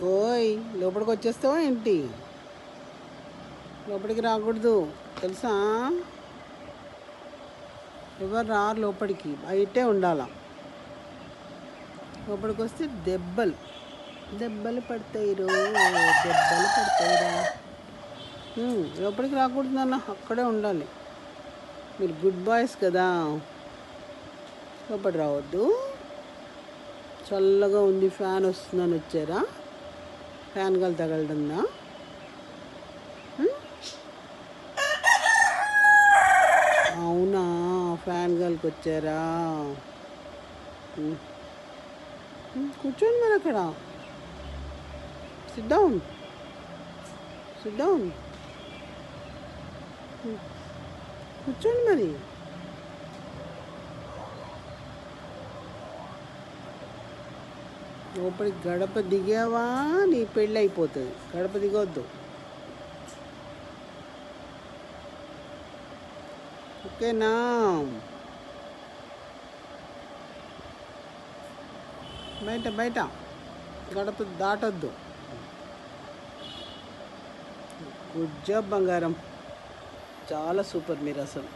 ఓయ్, లోపలికి వచ్చేస్తావా ఏంటి? లోపలికి రాకూడదు తెలుసా? ఎవరు రారు లోపలికి, బయటే ఉండాల. లోపలికి వస్తే దెబ్బలు దెబ్బలు పడతాయి దెబ్బలు పడతాయిరా. లోపలికి రాకూడదు నాన్న, అక్కడే ఉండాలి. మీరు గుడ్ బాయ్స్ కదా, లోపలి రావద్దు. చల్లగా ఉంది, ఫ్యాన్ వస్తుందని వచ్చారా? ఫ్యాన్ గాలి తగలడుందా? అవునా, ఫ్యాన్ గాలికి వచ్చారా? కూర్చోండి మరి అక్కడ. SIT down, SIT down. కూర్చోండి మరి. లోపలికి గడప దిగావా నీ పెళ్ళి అయిపోతుంది. గడప దిగొద్దు, ఓకేనా? బయట బయట గడప దాటొద్దు. గుడ్ జాబ్ బంగారం, చాలా సూపర్ మీరు అసలు.